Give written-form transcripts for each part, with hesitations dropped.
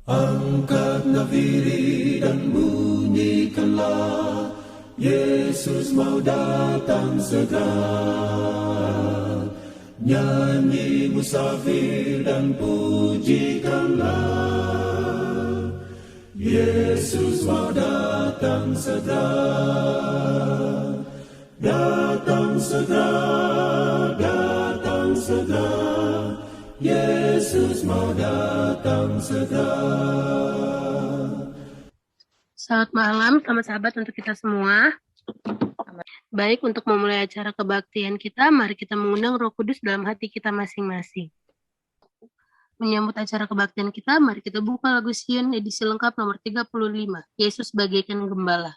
Angkat nafiri dan bunyikanlah, Yesus mau datang segera. Nyanyi musafir dan pujikanlah, Yesus mau datang segera. Datang segera, datang segera, Yesus mau datang segera. Selamat malam, selamat sahabat untuk kita semua. Baik, untuk memulai acara kebaktian kita, mari kita mengundang Roh Kudus dalam hati kita masing-masing. Menyambut acara kebaktian kita, mari kita buka lagu Sion edisi lengkap nomor 35, Yesus bagaikan gembala.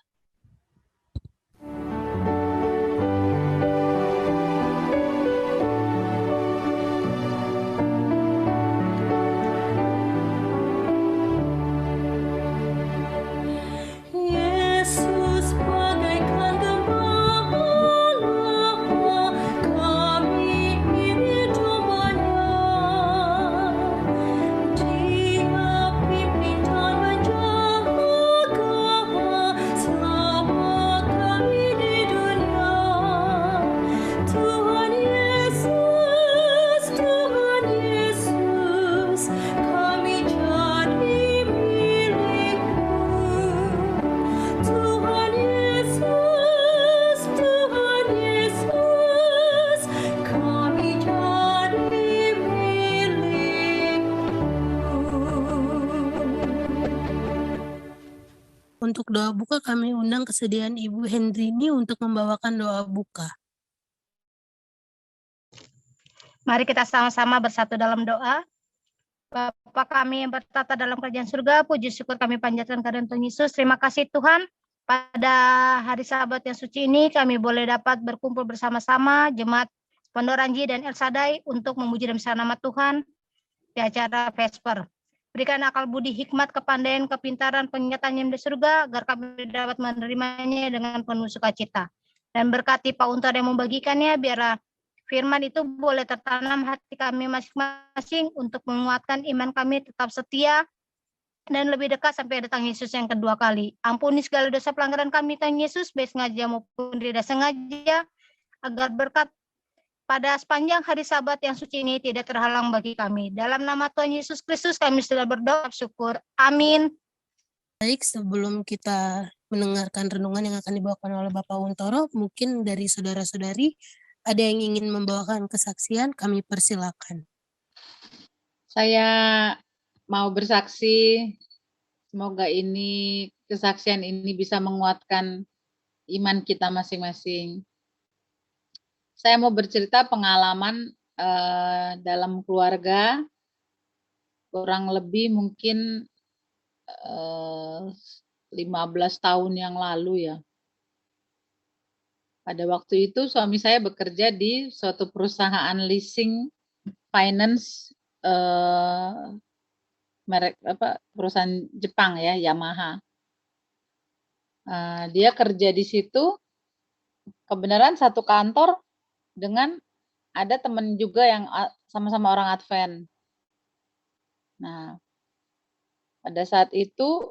Untuk doa buka kami undang kesediaan Ibu Hendrini untuk membawakan doa buka. Mari kita sama-sama bersatu dalam doa. Bapa kami yang bertata dalam kerajaan surga, puji syukur kami panjatkan kepada Tuhan Yesus. Terima kasih Tuhan, pada hari Sabat yang suci ini kami boleh dapat berkumpul bersama-sama jemaat Pondok Ranji dan El Sadai untuk memuji dan besar nama Tuhan di acara Vesper. Berikan akal budi, hikmat, kepandaian, kepintaran, penglihatan yang di surga, agar kami dapat menerimanya dengan penuh sukacita. Dan berkati Pak Untar yang membagikannya, biar firman itu boleh tertanam hati kami masing-masing untuk menguatkan iman kami tetap setia dan lebih dekat sampai datang Yesus yang kedua kali. Ampuni segala dosa pelanggaran kami, Tuhan Yesus, baik sengaja maupun tidak sengaja, agar berkat pada sepanjang hari Sabat yang suci ini tidak terhalang bagi kami. Dalam nama Tuhan Yesus Kristus kami sudah berdoa syukur. Amin. Baik, sebelum kita mendengarkan renungan yang akan dibawakan oleh Bapak Untoro, mungkin dari saudara-saudari ada yang ingin membawakan kesaksian, kami persilakan. Saya mau bersaksi, semoga kesaksian ini bisa menguatkan iman kita masing-masing. Saya mau bercerita pengalaman dalam keluarga, kurang lebih mungkin 15 tahun yang lalu ya. Pada waktu itu suami saya bekerja di suatu perusahaan leasing finance perusahaan Jepang ya, Yamaha. Dia kerja di situ, kebenaran satu kantor dengan ada teman juga yang sama-sama orang Advent. Nah, pada saat itu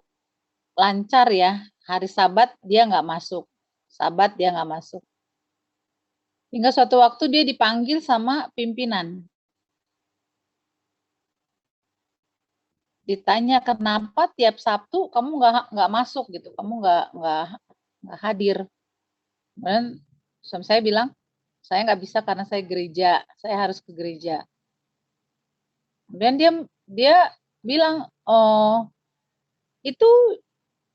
lancar ya, hari Sabat dia nggak masuk. Sabat dia nggak masuk. Hingga suatu waktu dia dipanggil sama pimpinan. Ditanya kenapa tiap Sabtu kamu nggak masuk gitu, kamu nggak hadir. Dan suami saya bilang, saya nggak bisa karena saya gereja, saya harus ke gereja. Kemudian dia bilang, oh itu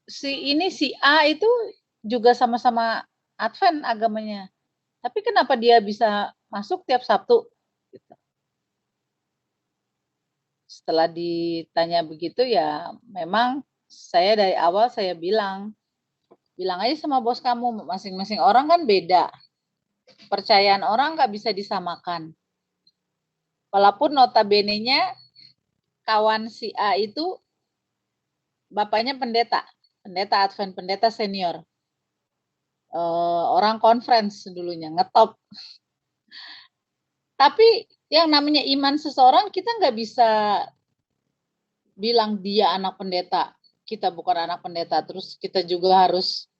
si A itu juga sama-sama Advent agamanya, tapi kenapa dia bisa masuk tiap Sabtu? Gitu. Setelah ditanya begitu ya, memang saya dari awal saya bilang aja sama bos kamu, masing-masing orang kan beda. Kepercayaan orang nggak bisa disamakan. Walaupun notabene-nya kawan si A itu bapaknya pendeta Advent, pendeta senior. Orang conference dulunya, ngetop. Tapi yang namanya iman seseorang kita nggak bisa bilang dia anak pendeta, kita bukan anak pendeta, terus kita juga harus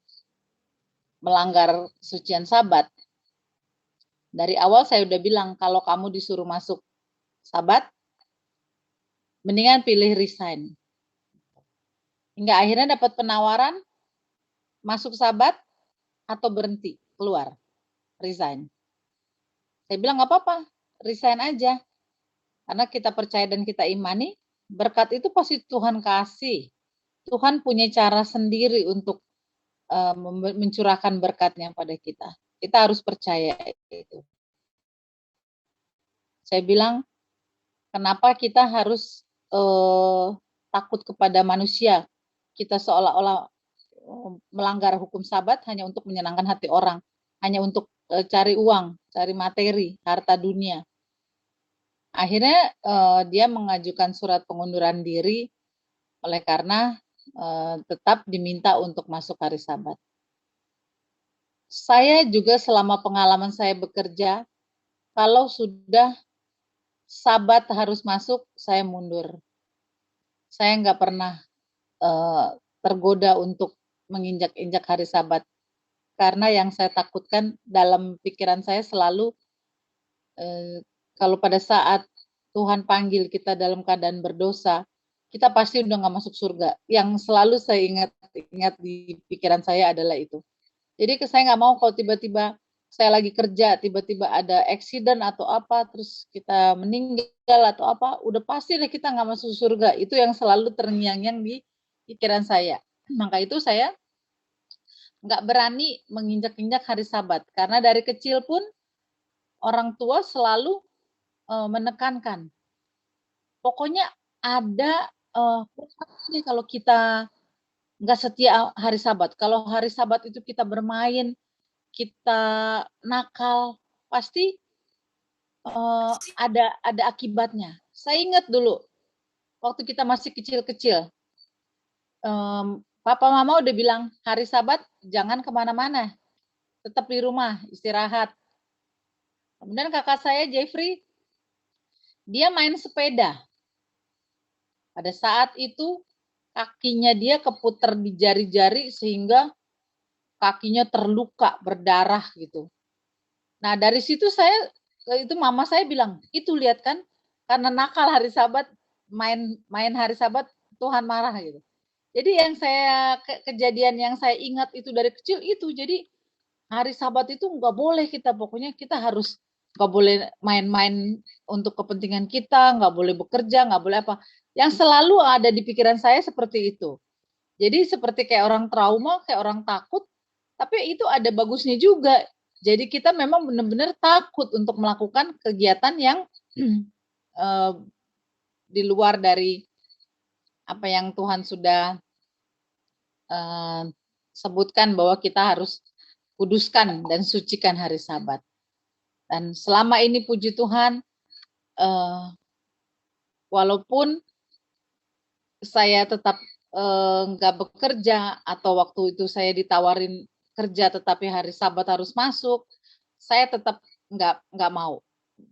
melanggar kesucian Sabat. Dari awal saya udah bilang, kalau kamu disuruh masuk Sabat, mendingan pilih resign. Hingga akhirnya dapat penawaran masuk Sabat atau berhenti, keluar, resign. Saya bilang nggak apa-apa, resign aja. Karena kita percaya dan kita imani, berkat itu pasti Tuhan kasih. Tuhan punya cara sendiri untuk mencurahkan berkatnya pada kita. Kita harus percaya itu. Saya bilang, kenapa kita harus takut kepada manusia? Kita seolah-olah melanggar hukum Sabat hanya untuk menyenangkan hati orang, hanya untuk cari uang, cari materi, harta dunia. Akhirnya dia mengajukan surat pengunduran diri oleh karena tetap diminta untuk masuk hari Sabat. Saya juga selama pengalaman saya bekerja, kalau sudah Sabat harus masuk, saya mundur. Saya nggak pernah tergoda untuk menginjak-injak hari Sabat. Karena yang saya takutkan dalam pikiran saya selalu, kalau pada saat Tuhan panggil kita dalam keadaan berdosa, kita pasti udah nggak masuk surga. Yang selalu saya ingat di pikiran saya adalah itu. Jadi saya nggak mau kalau tiba-tiba saya lagi kerja, tiba-tiba ada accident atau apa, terus kita meninggal atau apa, udah pasti deh kita nggak masuk surga. Itu yang selalu terngiang-ngiang di pikiran saya. Maka itu saya nggak berani menginjak-injak hari Sabat. Karena dari kecil pun orang tua selalu menekankan. Pokoknya ada kalau kita nggak setia hari Sabat. Kalau hari Sabat itu kita bermain, kita nakal, pasti ada akibatnya. Saya ingat dulu, waktu kita masih kecil-kecil, Papa Mama udah bilang, hari Sabat jangan kemana-mana, tetap di rumah, istirahat. Kemudian kakak saya, Jeffrey, dia main sepeda. Pada saat itu, kakinya dia keputar di jari-jari sehingga kakinya terluka, berdarah gitu. Nah, dari situ mama saya bilang, itu lihat kan, karena nakal hari Sabat, main hari Sabat, Tuhan marah gitu. Jadi kejadian yang saya ingat itu dari kecil itu, jadi hari Sabat itu nggak boleh pokoknya kita harus nggak boleh main-main untuk kepentingan kita, nggak boleh bekerja, nggak boleh apa. Yang selalu ada di pikiran saya seperti itu. Jadi seperti kayak orang trauma, kayak orang takut, tapi itu ada bagusnya juga. Jadi kita memang benar-benar takut untuk melakukan kegiatan yang di luar dari apa yang Tuhan sudah sebutkan bahwa kita harus kuduskan dan sucikan hari Sabat. Dan selama ini puji Tuhan, walaupun saya tetap nggak bekerja atau waktu itu saya ditawarin kerja tetapi hari Sabat harus masuk, saya tetap nggak mau.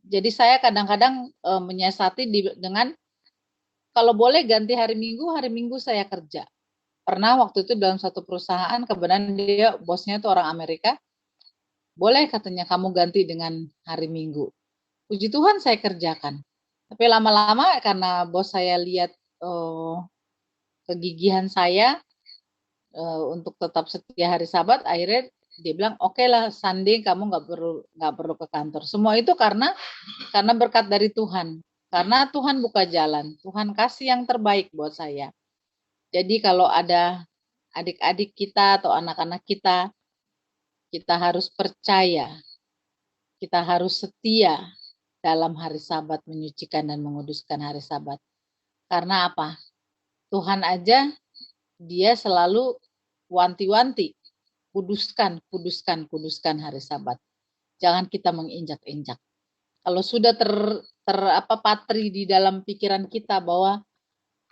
Jadi saya kadang-kadang menyiasati dengan kalau boleh ganti hari Minggu saya kerja. Pernah waktu itu dalam satu perusahaan, kebetulan dia bosnya itu orang Amerika, boleh katanya kamu ganti dengan hari Minggu. Puji Tuhan saya kerjakan. Tapi lama-lama karena bos saya lihat kegigihan saya untuk tetap setia hari Sabat, akhirnya dia bilang oke lah Sunday kamu nggak perlu ke kantor. Semua itu karena berkat dari Tuhan. Karena Tuhan buka jalan, Tuhan kasih yang terbaik buat saya. Jadi kalau ada adik-adik kita atau anak-anak kita harus percaya, kita harus setia dalam hari Sabat, menyucikan dan menguduskan hari Sabat. Karena apa? Tuhan aja dia selalu wanti-wanti, kuduskan hari Sabat. Jangan kita menginjak-injak. Kalau sudah patri di dalam pikiran kita bahwa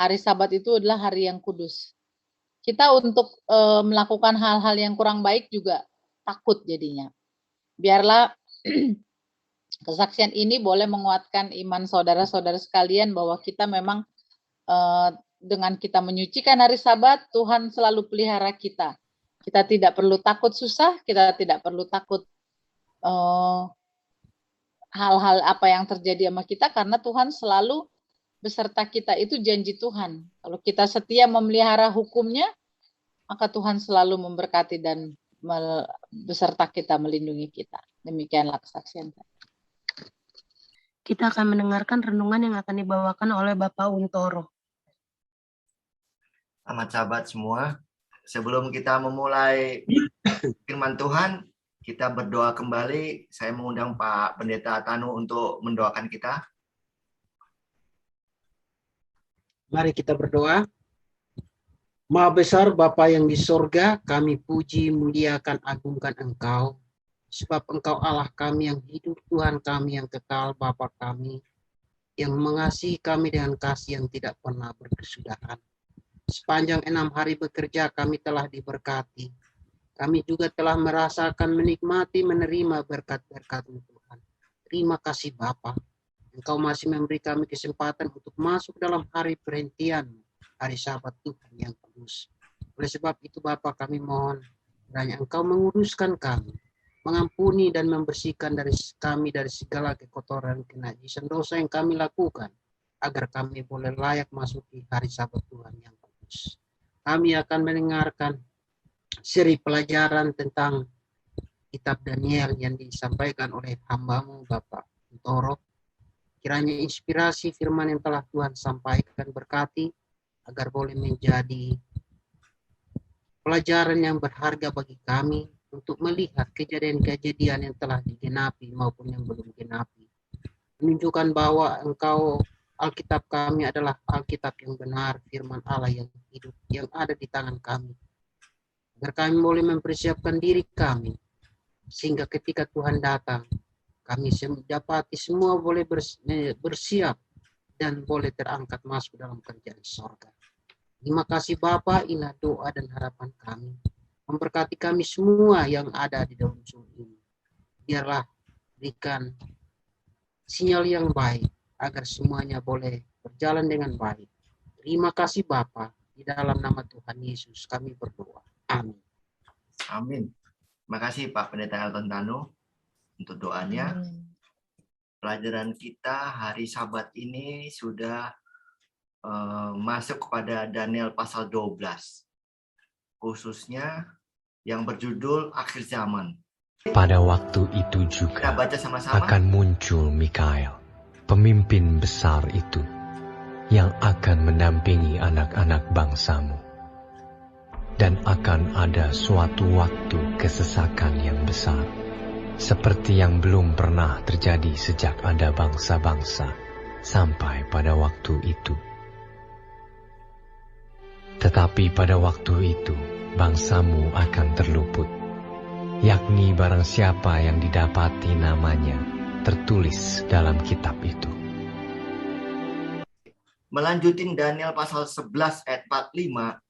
hari Sabat itu adalah hari yang kudus, kita untuk melakukan hal-hal yang kurang baik juga takut jadinya. Biarlah kesaksian ini boleh menguatkan iman saudara-saudara sekalian bahwa kita memang dengan kita menyucikan hari Sabat, Tuhan selalu pelihara kita. Kita tidak perlu takut susah, kita tidak perlu takut hal-hal apa yang terjadi sama kita, karena Tuhan selalu beserta kita. Itu janji Tuhan. Kalau kita setia memelihara hukum-Nya, maka Tuhan selalu memberkati dan beserta kita, melindungi kita. Demikianlah kesaksian saya. Kita akan mendengarkan renungan yang akan dibawakan oleh Bapak Untoro. Selamat sahabat semua, sebelum kita memulai firman Tuhan, kita berdoa kembali. Saya mengundang Pak Pendeta Tanu untuk mendoakan kita. Mari kita berdoa. Maha besar Bapa yang di sorga, kami puji, muliakan, agungkan Engkau. Sebab Engkau Allah kami yang hidup, Tuhan kami yang kekal, Bapa kami, yang mengasihi kami dengan kasih yang tidak pernah berkesudahan. Sepanjang 6 hari bekerja kami telah diberkati. Kami juga telah merasakan, menikmati, menerima berkat-berkat-Mu Tuhan. Terima kasih Bapa. Engkau masih memberi kami kesempatan untuk masuk dalam hari perhentian, hari Sabat Tuhan yang kudus. Oleh sebab itu Bapa kami mohon, kiranya Engkau menguruskan kami, mengampuni dan membersihkan kami dari segala kekotoran, kenajisan, dosa yang kami lakukan, agar kami boleh layak masuk di hari Sabat Tuhan yang kudus. Kami akan mendengarkan seri pelajaran tentang kitab Daniel yang disampaikan oleh hamba-Mu Bapak Untoro. Kiranya inspirasi firman yang telah Tuhan sampaikan berkati, agar boleh menjadi pelajaran yang berharga bagi kami untuk melihat kejadian-kejadian yang telah digenapi maupun yang belum genapi. Menunjukkan bahwa Engkau, Alkitab kami adalah Alkitab yang benar, firman Allah yang hidup, yang ada di tangan kami. Agar kami boleh mempersiapkan diri kami, sehingga ketika Tuhan datang, kami dapati semua boleh bersiap dan boleh terangkat masuk dalam kerjaan sorga. Terima kasih Bapa, inilah doa dan harapan kami. Memberkati kami semua yang ada di dalam Zoom ini. Biarlah berikan sinyal yang baik, agar semuanya boleh berjalan dengan baik. Terima kasih Bapa, di dalam nama Tuhan Yesus kami berdoa. Amin. Amin. Terima kasih Pak Pendeta Elton Tanu untuk doanya. Pelajaran kita hari Sabat ini sudah masuk kepada Daniel pasal 12. Khususnya yang berjudul Akhir Zaman. Pada waktu itu Kita juga baca sama-sama. akan muncul Mikael, pemimpin besar itu, yang akan mendampingi anak-anak bangsamu. Dan akan ada suatu waktu kesesakan yang besar, seperti yang belum pernah terjadi sejak ada bangsa-bangsa sampai pada waktu itu. Tetapi pada waktu itu, bangsamu akan terluput, yakni barang siapa yang didapati namanya tertulis dalam kitab itu. Melanjutin Daniel pasal 11 ayat 45,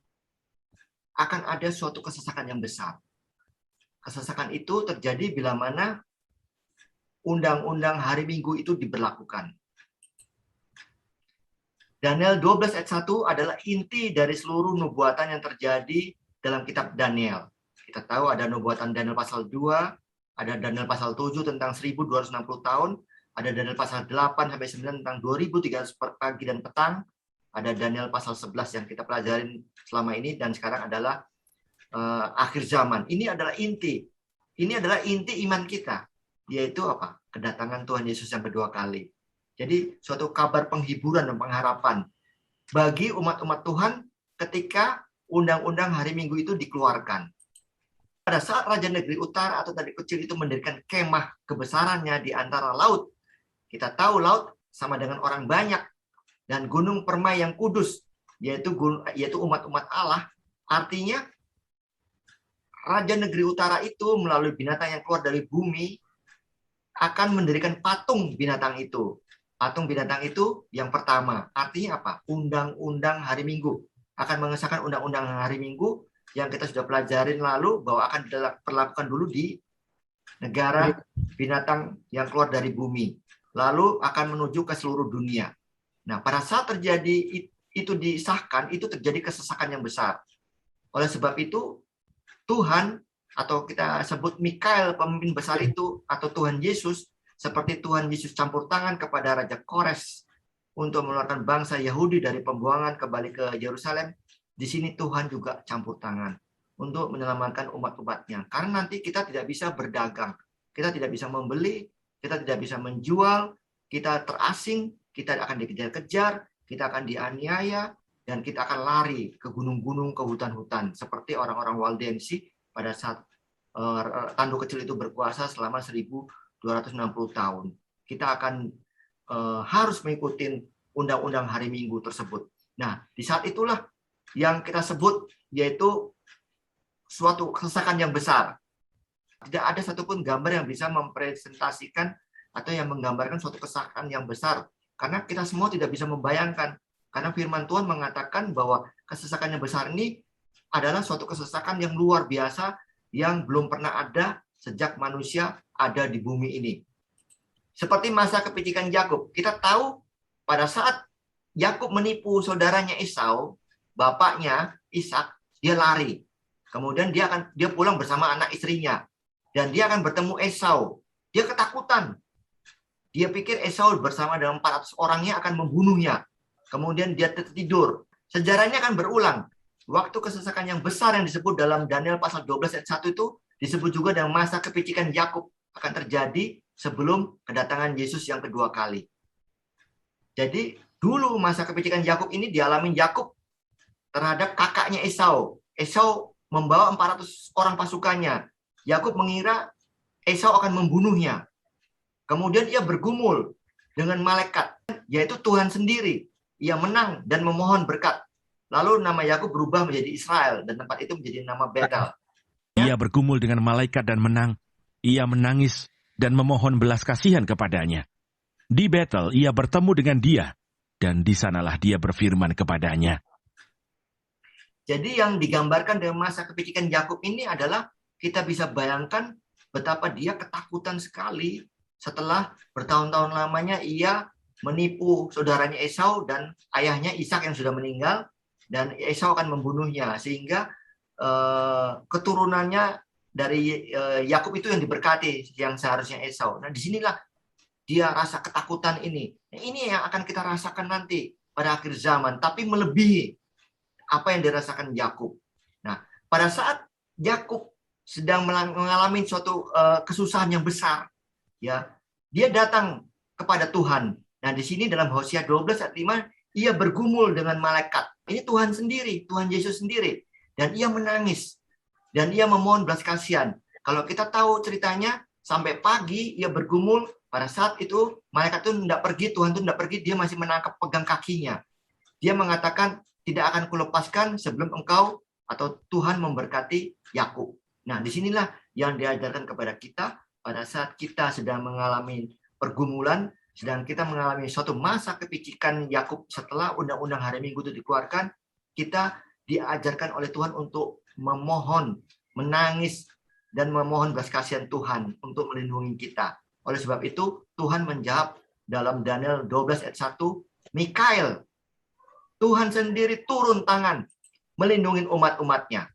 akan ada suatu kesesakan yang besar. Kesesakan itu terjadi bila mana undang-undang hari Minggu itu diberlakukan. Daniel 12 ayat 1 adalah inti dari seluruh nubuatan yang terjadi dalam kitab Daniel. Kita tahu ada nubuatan Daniel pasal 2, ada Daniel pasal 7 tentang 1260 tahun, ada Daniel pasal 8 sampai 9 tentang 2300 pagi dan petang, ada Daniel pasal 11 yang kita pelajarin selama ini, dan sekarang adalah akhir zaman. Ini adalah inti. Ini adalah inti iman kita, yaitu apa? Kedatangan Tuhan Yesus yang kedua kali. Jadi suatu kabar penghiburan dan pengharapan bagi umat-umat Tuhan ketika undang-undang hari Minggu itu dikeluarkan. Pada saat Raja Negeri Utara atau tadi kecil itu mendirikan kemah kebesarannya di antara laut. Kita tahu laut sama dengan orang banyak, dan gunung permai yang kudus, yaitu umat-umat Allah. Artinya Raja Negeri Utara itu melalui binatang yang keluar dari bumi akan mendirikan patung binatang itu. Patung binatang itu yang pertama. Artinya apa? Undang-undang hari Minggu. Akan mengesahkan undang-undang hari Minggu yang kita sudah pelajarin lalu bahwa akan diperlakukan dulu di negara binatang yang keluar dari bumi. Lalu akan menuju ke seluruh dunia. Nah, pada saat terjadi itu disahkan, itu terjadi kesesakan yang besar. Oleh sebab itu, Tuhan, atau kita sebut Mikael, pemimpin besar itu, atau Tuhan Yesus, seperti Tuhan Yesus campur tangan kepada Raja Kores untuk mengeluarkan bangsa Yahudi dari pembuangan kembali ke Yerusalem, di sini Tuhan juga campur tangan untuk menyelamatkan umat-umatnya. Karena nanti kita tidak bisa berdagang, kita tidak bisa membeli, kita tidak bisa menjual, kita terasing, kita akan dikejar-kejar, kita akan dianiaya, dan kita akan lari ke gunung-gunung, ke hutan-hutan, seperti orang-orang Waldensi pada saat tanduk kecil itu berkuasa selama 1260 tahun. Kita akan harus mengikuti undang-undang hari Minggu tersebut. Nah, di saat itulah yang kita sebut yaitu suatu kesesakan yang besar. Tidak ada satupun gambar yang bisa mempresentasikan atau yang menggambarkan suatu kesesakan yang besar. Karena kita semua tidak bisa membayangkan. Karena firman Tuhan mengatakan bahwa kesesakan yang besar ini adalah suatu kesesakan yang luar biasa yang belum pernah ada sejak manusia ada di bumi ini. Seperti masa kepicikan Yakub. Kita tahu pada saat Yakub menipu saudaranya Esau, bapaknya Ishak, dia lari. Kemudian dia pulang bersama anak istrinya. Dan dia akan bertemu Esau. Dia ketakutan. Dia pikir Esau bersama dengan 400 orangnya akan membunuhnya. Kemudian dia tertidur. Sejarahnya akan berulang. Waktu kesesakan yang besar yang disebut dalam Daniel pasal 12 ayat 1 itu disebut juga dengan masa kepicikan Yakub akan terjadi sebelum kedatangan Yesus yang kedua kali. Jadi dulu masa kepicikan Yakub ini dialami Yakub terhadap kakaknya Esau. Esau membawa 400 orang pasukannya. Yakub mengira Esau akan membunuhnya. Kemudian ia bergumul dengan malaikat, yaitu Tuhan sendiri. Ia menang dan memohon berkat. Lalu nama Yakub berubah menjadi Israel dan tempat itu menjadi nama Betel. Ia bergumul dengan malaikat dan menang. Ia menangis dan memohon belas kasihan kepadanya. Di Betel ia bertemu dengan dia, dan di sanalah dia berfirman kepadanya. Jadi yang digambarkan dengan masa kepicikan Yakub ini adalah kita bisa bayangkan betapa dia ketakutan sekali setelah bertahun-tahun lamanya ia menipu saudaranya Esau dan ayahnya Ishak yang sudah meninggal, dan Esau akan membunuhnya, sehingga keturunannya dari Yakub itu yang diberkati yang seharusnya Esau. Nah, disinilah dia rasa ketakutan ini. Nah, ini yang akan kita rasakan nanti pada akhir zaman, tapi melebihi apa yang dirasakan Yakub. Nah, pada saat Yakub sedang mengalami suatu kesusahan yang besar, ya, dia datang kepada Tuhan. Nah, di sini dalam Hosea 12 ayat 5, ia bergumul dengan malaikat. Ini Tuhan sendiri, Tuhan Yesus sendiri. Dan ia menangis. Dan ia memohon belas kasihan. Kalau kita tahu ceritanya, sampai pagi ia bergumul. Pada saat itu, malaikat itu tidak pergi, Tuhan itu tidak pergi, dia masih menangkap pegang kakinya. Dia mengatakan, tidak akan kulepaskan sebelum engkau atau Tuhan memberkati Yakub. Nah, disinilah yang diajarkan kepada kita pada saat kita sedang mengalami pergumulan, sedang kita mengalami suatu masa kepicikan Yakub setelah undang-undang hari Minggu itu dikeluarkan, kita diajarkan oleh Tuhan untuk memohon, menangis, dan memohon belas kasihan Tuhan untuk melindungi kita. Oleh sebab itu, Tuhan menjawab dalam Daniel 12 ayat 1, Mikael, Tuhan sendiri turun tangan melindungi umat-umatnya.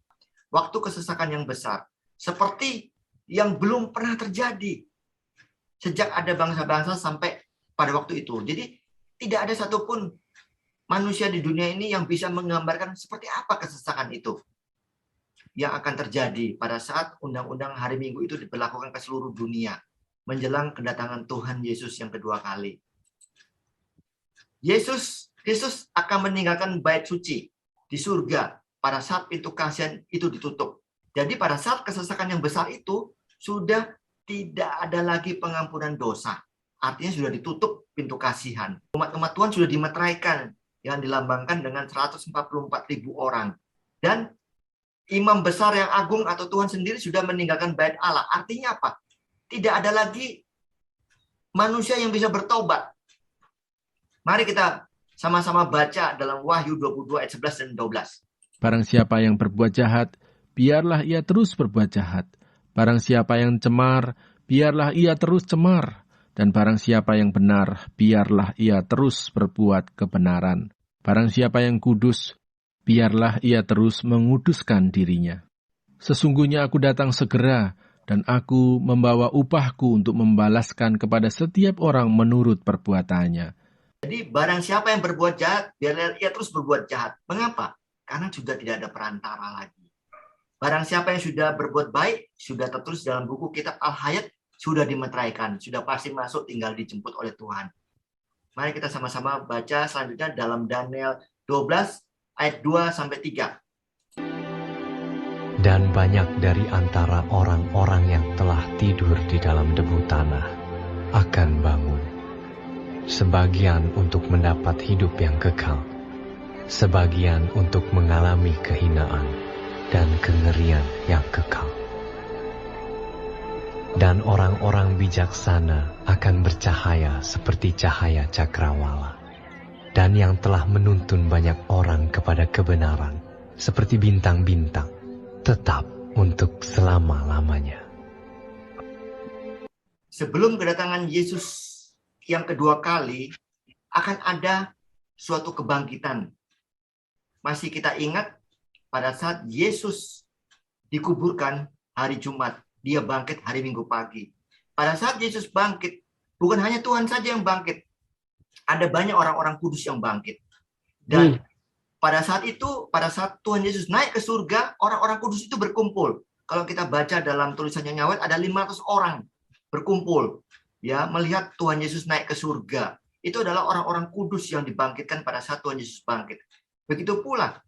Waktu kesesakan yang besar, seperti yang belum pernah terjadi sejak ada bangsa-bangsa sampai pada waktu itu. Jadi tidak ada satupun manusia di dunia ini yang bisa menggambarkan seperti apa kesesakan itu yang akan terjadi pada saat undang-undang hari Minggu itu diberlakukan ke seluruh dunia menjelang kedatangan Tuhan Yesus yang kedua kali. Yesus akan meninggalkan bait suci di surga pada saat pintu kasihan itu ditutup. Jadi pada saat kesesakan yang besar itu sudah tidak ada lagi pengampunan dosa. Artinya sudah ditutup pintu kasihan. Umat-umat Tuhan sudah dimeteraikan yang dilambangkan dengan 144.000 orang. Dan imam besar yang agung atau Tuhan sendiri sudah meninggalkan bait Allah. Artinya apa? Tidak ada lagi manusia yang bisa bertobat. Mari kita sama-sama baca dalam Wahyu 22 ayat 11 dan 12. Barang siapa yang berbuat jahat, biarlah ia terus berbuat jahat. Barang siapa yang cemar, biarlah ia terus cemar. Dan barang siapa yang benar, biarlah ia terus berbuat kebenaran. Barang siapa yang kudus, biarlah ia terus menguduskan dirinya. Sesungguhnya aku datang segera, dan aku membawa upahku untuk membalaskan kepada setiap orang menurut perbuatannya. Jadi barang siapa yang berbuat jahat, biarlah ia terus berbuat jahat. Mengapa? Karena sudah tidak ada perantara lagi. Barang siapa yang sudah berbuat baik, sudah tertulis dalam buku kitab Al-Hayat, sudah dimeteraikan, sudah pasti masuk, tinggal dijemput oleh Tuhan. Mari kita sama-sama baca selanjutnya dalam Daniel 12 ayat 2-3. Dan banyak dari antara orang-orang yang telah tidur di dalam debu tanah akan bangun. Sebagian untuk mendapat hidup yang kekal, sebagian untuk mengalami kehinaan dan kengerian yang kekal. Dan orang-orang bijaksana akan bercahaya seperti cahaya cakrawala, dan yang telah menuntun banyak orang kepada kebenaran seperti bintang-bintang, tetap untuk selama-lamanya. Sebelum kedatangan Yesus yang kedua kali, akan ada suatu kebangkitan. Masih kita ingat pada saat Yesus dikuburkan hari Jumat, dia bangkit hari Minggu pagi. Pada saat Yesus bangkit, bukan hanya Tuhan saja yang bangkit, ada banyak orang-orang kudus yang bangkit. Dan pada saat itu, pada saat Tuhan Yesus naik ke surga, orang-orang kudus itu berkumpul. Kalau kita baca dalam tulisannya Nyawet, ada 500 orang berkumpul, ya, melihat Tuhan Yesus naik ke surga. Itu adalah orang-orang kudus yang dibangkitkan pada saat Tuhan Yesus bangkit. Begitu pula,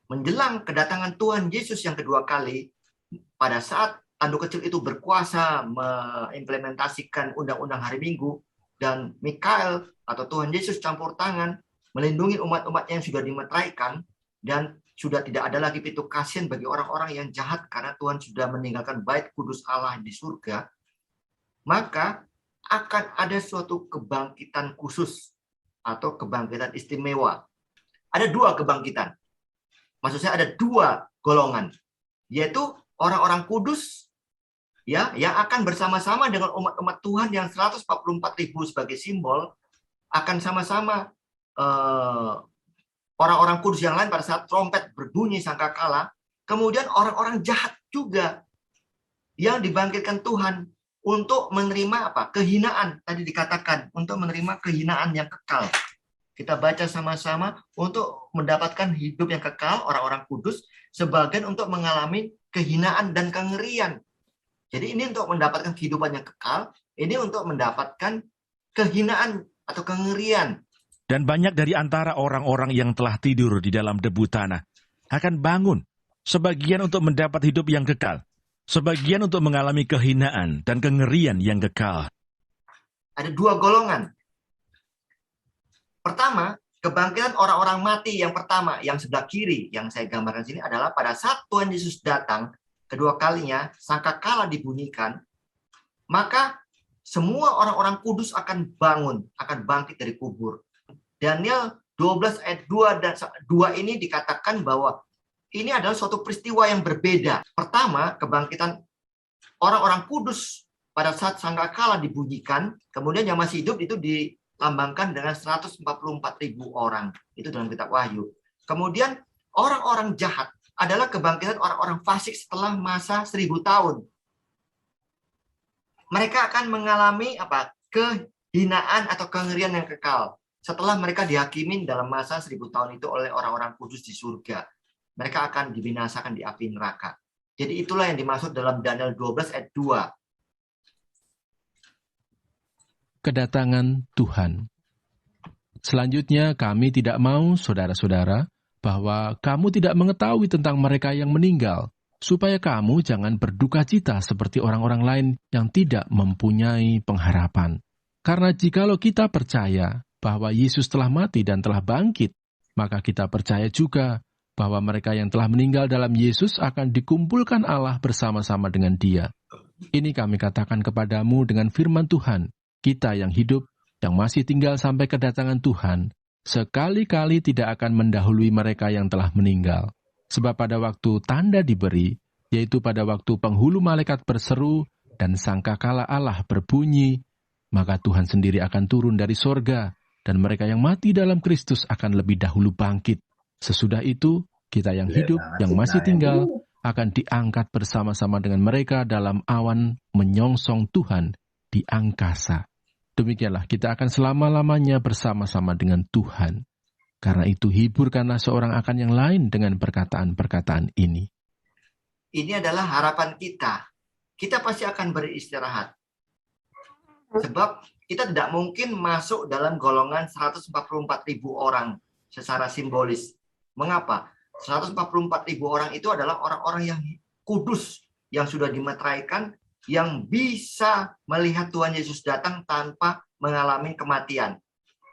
menjelang kedatangan Tuhan Yesus yang kedua kali, pada saat tanduk kecil itu berkuasa mengimplementasikan undang-undang hari Minggu, dan Mikael atau Tuhan Yesus campur tangan, melindungi umat-umat yang sudah dimeteraikan, dan sudah tidak ada lagi pintu kasihan bagi orang-orang yang jahat karena Tuhan sudah meninggalkan bait kudus Allah di surga, maka akan ada suatu kebangkitan khusus atau kebangkitan istimewa. Ada dua kebangkitan. Maksud saya ada dua golongan, yaitu orang-orang kudus ya yang akan bersama-sama dengan umat-umat Tuhan yang 144.000 sebagai simbol, akan sama-sama orang-orang kudus yang lain pada saat trompet berbunyi sangkakala. Kemudian orang-orang jahat juga yang dibangkitkan Tuhan untuk menerima apa? Kehinaan. Tadi dikatakan untuk menerima kehinaan yang kekal. Kita baca sama-sama untuk mendapatkan hidup yang kekal, orang-orang kudus, sebagian untuk mengalami kehinaan dan kengerian. Jadi ini untuk mendapatkan kehidupan yang kekal, ini untuk mendapatkan kehinaan atau kengerian. Dan banyak dari antara orang-orang yang telah tidur di dalam debu tanah akan bangun, sebagian untuk mendapat hidup yang kekal, sebagian untuk mengalami kehinaan dan kengerian yang kekal. Ada dua golongan. Pertama, kebangkitan orang-orang mati yang pertama, yang sebelah kiri, yang saya gambarkan sini adalah pada saat Tuhan Yesus datang, kedua kalinya, sangkakala dibunyikan, maka semua orang-orang kudus akan bangun, akan bangkit dari kubur. Daniel 12 ayat 2 dan 2 ini dikatakan bahwa ini adalah suatu peristiwa yang berbeda. Pertama, kebangkitan orang-orang kudus pada saat sangkakala dibunyikan, kemudian yang masih hidup itu dilambangkan dengan 144.000 orang. Itu dalam kitab Wahyu. Kemudian orang-orang jahat adalah kebangkitan orang-orang fasik setelah masa 1000 tahun. Mereka akan mengalami apa? Kehinaan atau kengerian yang kekal. Setelah mereka dihakimin dalam masa 1000 tahun itu oleh orang-orang kudus di surga. Mereka akan dibinasakan di api neraka. Jadi itulah yang dimaksud dalam Daniel 12 ayat 2. Kedatangan Tuhan. Selanjutnya kami tidak mau, saudara-saudara, bahwa kamu tidak mengetahui tentang mereka yang meninggal, supaya kamu jangan berduka cita seperti orang-orang lain yang tidak mempunyai pengharapan. Karena jikalau kita percaya bahwa Yesus telah mati dan telah bangkit, maka kita percaya juga bahwa mereka yang telah meninggal dalam Yesus akan dikumpulkan Allah bersama-sama dengan Dia. Ini kami katakan kepadamu dengan firman Tuhan, kita yang hidup, yang masih tinggal sampai kedatangan Tuhan, sekali-kali tidak akan mendahului mereka yang telah meninggal. Sebab pada waktu tanda diberi, yaitu pada waktu penghulu malaikat berseru dan sangkakala Allah berbunyi, maka Tuhan sendiri akan turun dari sorga, dan mereka yang mati dalam Kristus akan lebih dahulu bangkit. Sesudah itu, kita yang hidup, yang masih tinggal, akan diangkat bersama-sama dengan mereka dalam awan menyongsong Tuhan di angkasa. Demikianlah kita akan selama-lamanya bersama-sama dengan Tuhan. Karena itu hiburkanlah seorang akan yang lain dengan perkataan-perkataan ini. Ini adalah harapan kita. Kita pasti akan beristirahat. Sebab kita tidak mungkin masuk dalam golongan 144.000 orang secara simbolis. Mengapa? 144.000 orang itu adalah orang-orang yang kudus, yang sudah dimeteraikan, yang bisa melihat Tuhan Yesus datang tanpa mengalami kematian.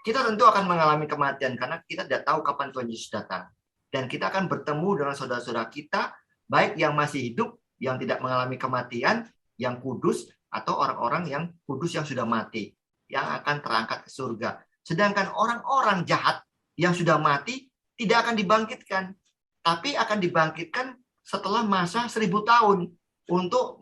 Kita tentu akan mengalami kematian karena kita tidak tahu kapan Tuhan Yesus datang. Dan kita akan bertemu dengan saudara-saudara kita, baik yang masih hidup, yang tidak mengalami kematian, yang kudus, atau orang-orang yang kudus yang sudah mati, yang akan terangkat ke surga. Sedangkan orang-orang jahat yang sudah mati tidak akan dibangkitkan, tapi akan dibangkitkan setelah masa 1000 tahun untuk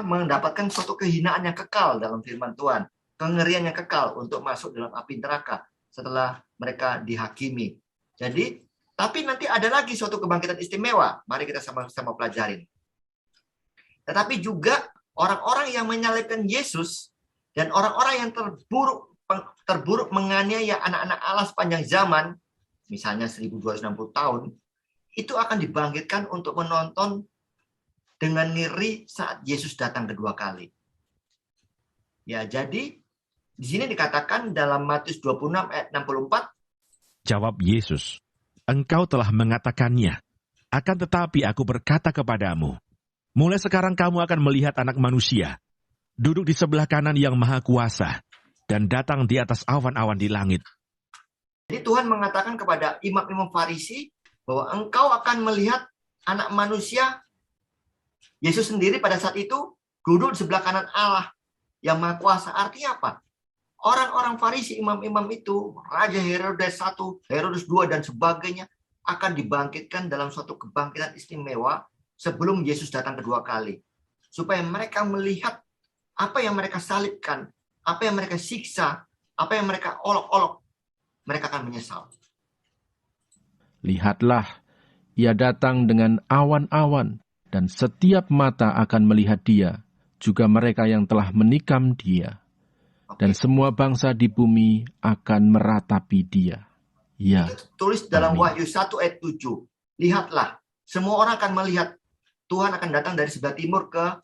mendapatkan suatu kehinaan yang kekal dalam firman Tuhan, kengerian yang kekal untuk masuk dalam api neraka setelah mereka dihakimi. Jadi, tapi nanti ada lagi suatu kebangkitan istimewa. Mari kita sama-sama pelajarin. Tetapi juga orang-orang yang menyalibkan Yesus dan orang-orang yang terburuk menganiaya anak-anak Allah sepanjang zaman, misalnya 1260 tahun, itu akan dibangkitkan untuk menonton dengan ngeri saat Yesus datang kedua kali. Ya, jadi di sini dikatakan dalam Matius 26 ayat 64. Jawab Yesus, "Engkau telah mengatakannya. Akan tetapi aku berkata kepadamu, mulai sekarang kamu akan melihat Anak Manusia duduk di sebelah kanan Yang Maha Kuasa dan datang di atas awan-awan di langit." Jadi Tuhan mengatakan kepada imam-imam Farisi bahwa engkau akan melihat Anak Manusia, Yesus sendiri pada saat itu duduk di sebelah kanan Allah Yang Maha Kuasa. Artinya apa? Orang-orang Farisi, imam-imam itu, Raja Herodes I, Herodes II, dan sebagainya akan dibangkitkan dalam suatu kebangkitan istimewa sebelum Yesus datang kedua kali. Supaya mereka melihat apa yang mereka salibkan, apa yang mereka siksa, apa yang mereka olok-olok. Mereka akan menyesal. Lihatlah, ia datang dengan awan-awan, dan setiap mata akan melihat dia, juga mereka yang telah menikam dia. Dan semua bangsa di bumi akan meratapi dia. Ya. Itu tulis dalam Amin. Wahyu 1 ayat 7. Lihatlah, semua orang akan melihat Tuhan akan datang dari sebelah timur ke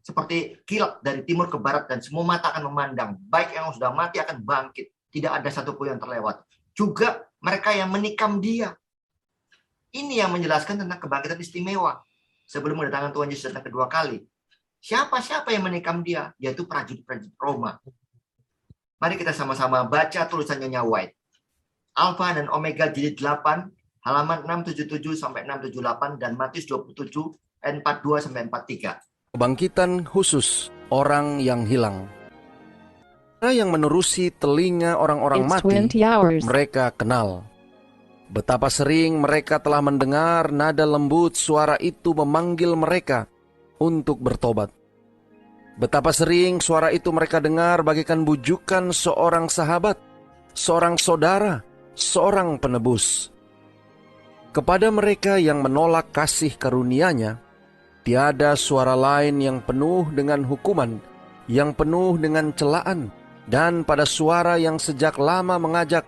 seperti kilat dari timur ke barat, dan semua mata akan memandang. Baik yang sudah mati akan bangkit. Tidak ada satupun yang terlewat. Juga mereka yang menikam dia. Ini yang menjelaskan tentang kebangkitan istimewa. Sebelum kedatangan Tuhan Yesus datang kedua kali. Siapa-siapa yang menikam dia? Yaitu prajurit-prajurit Roma. Mari kita sama-sama baca tulisannya White. Alfa dan Omega jilid 8, halaman 677 sampai 678, dan Matius 27 ayat 42 sampai 43. Kebangkitan khusus orang yang hilang. Yang menerusi telinga orang-orang mati, mereka kenal. Betapa sering mereka telah mendengar nada lembut suara itu memanggil mereka untuk bertobat. Betapa sering suara itu mereka dengar bagaikan bujukan seorang sahabat, seorang saudara, seorang penebus. Kepada mereka yang menolak kasih karunia-Nya, tiada suara lain yang penuh dengan hukuman, yang penuh dengan celaan, dan pada suara yang sejak lama mengajak,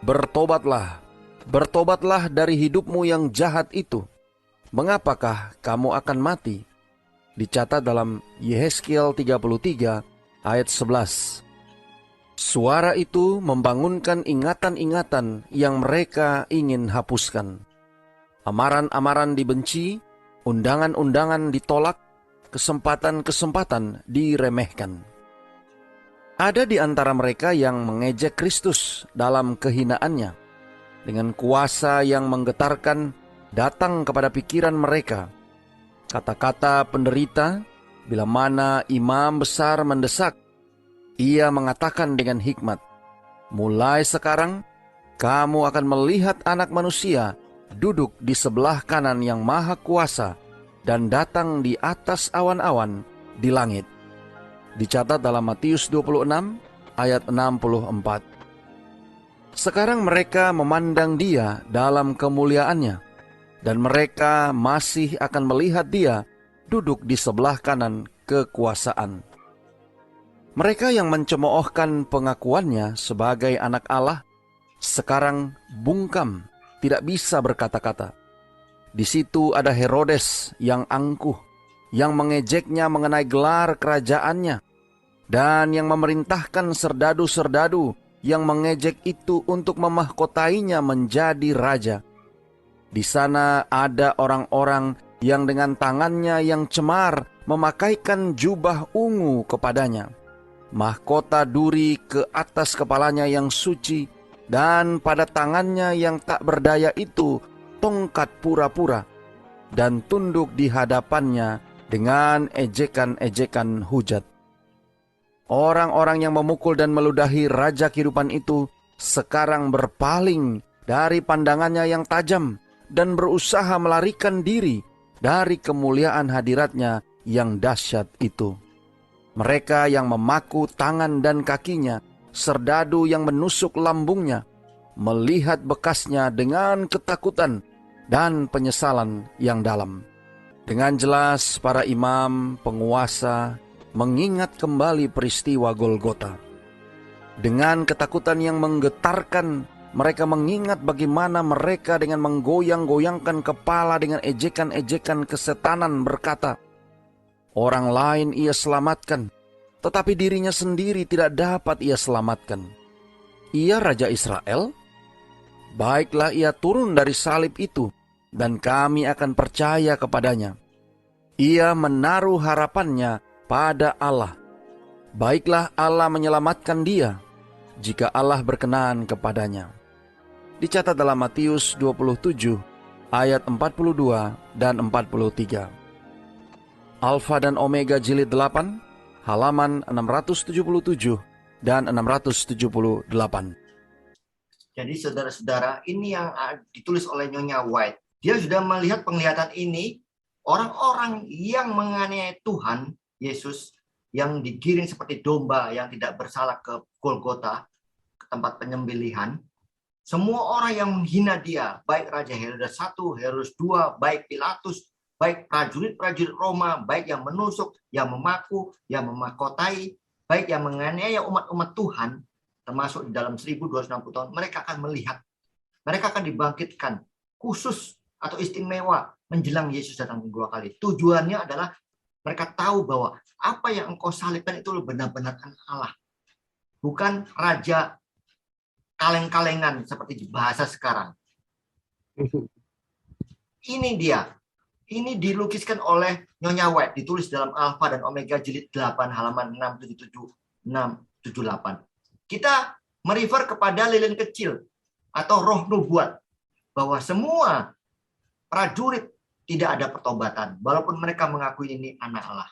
bertobatlah, bertobatlah dari hidupmu yang jahat itu. Mengapakah kamu akan mati? Dicatat dalam Yehezkiel 33 ayat 11. Suara itu membangunkan ingatan-ingatan yang mereka ingin hapuskan. Amaran-amaran dibenci, undangan-undangan ditolak, kesempatan-kesempatan diremehkan. Ada di antara mereka yang mengejek Kristus dalam kehinaannya. Dengan kuasa yang menggetarkan datang kepada pikiran mereka. Kata-kata penderita, bila mana imam besar mendesak, ia mengatakan dengan hikmat, mulai sekarang kamu akan melihat Anak Manusia duduk di sebelah kanan Yang Maha Kuasa dan datang di atas awan-awan di langit. Dicatat dalam Matius 26 ayat 64. Sekarang mereka memandang Dia dalam kemuliaannya, dan mereka masih akan melihat Dia duduk di sebelah kanan kekuasaan. Mereka yang mencemoohkan pengakuannya sebagai anak Allah, sekarang bungkam, tidak bisa berkata-kata. Di situ ada Herodes yang angkuh, yang mengejeknya mengenai gelar kerajaannya, dan yang memerintahkan serdadu-serdadu yang mengejek itu untuk memahkotainya menjadi raja. Di sana ada orang-orang yang dengan tangannya yang cemar memakaikan jubah ungu kepadanya, mahkota duri ke atas kepalanya yang suci, dan pada tangannya yang tak berdaya itu tongkat pura-pura, dan tunduk di hadapannya dengan ejekan-ejekan hujat. Orang-orang yang memukul dan meludahi raja kehidupan itu sekarang berpaling dari pandangannya yang tajam dan berusaha melarikan diri dari kemuliaan hadiratnya yang dahsyat itu. Mereka yang memaku tangan dan kakinya, serdadu yang menusuk lambungnya, melihat bekasnya dengan ketakutan dan penyesalan yang dalam. Dengan jelas para imam, penguasa, mengingat kembali peristiwa Golgota. Dengan ketakutan yang menggetarkan, mereka mengingat bagaimana mereka dengan menggoyang-goyangkan kepala dengan ejekan-ejekan kesetanan berkata, orang lain ia selamatkan, tetapi dirinya sendiri tidak dapat ia selamatkan. Ia Raja Israel? Baiklah ia turun dari salib itu, dan kami akan percaya kepadanya. Ia menaruh harapannya pada Allah. Baiklah Allah menyelamatkan dia, jika Allah berkenan kepadanya. Dicatat dalam Matius 27 ayat 42 dan 43. Alfa dan Omega jilid 8 halaman 677 dan 678. Jadi saudara-saudara, ini yang ditulis oleh Nyonya White. Dia sudah melihat penglihatan ini, orang-orang yang menganiaya Tuhan Yesus, yang digiring seperti domba yang tidak bersalah ke Golgota, ke tempat penyembelihan. Semua orang yang menghina dia, baik Raja Herodes I, Herodes II, baik Pilatus, baik prajurit-prajurit Roma, baik yang menusuk, yang memaku, yang memahkotai, baik yang menganiaya umat-umat Tuhan, termasuk di dalam 1260 tahun, mereka akan melihat, mereka akan dibangkitkan khusus atau istimewa menjelang Yesus datang kedua kali. Tujuannya adalah mereka tahu bahwa apa yang engkau salibkan itu benar-benar Allah, bukan raja kaleng-kalengan seperti bahasa sekarang. Ini dia. Ini dilukiskan oleh Nyonya White, ditulis dalam Alfa dan Omega jilid 8 halaman 677-678. Kita merefer kepada lilin kecil atau roh nubuat, bahwa semua prajurit tidak ada pertobatan, walaupun mereka mengakui ini anak Allah.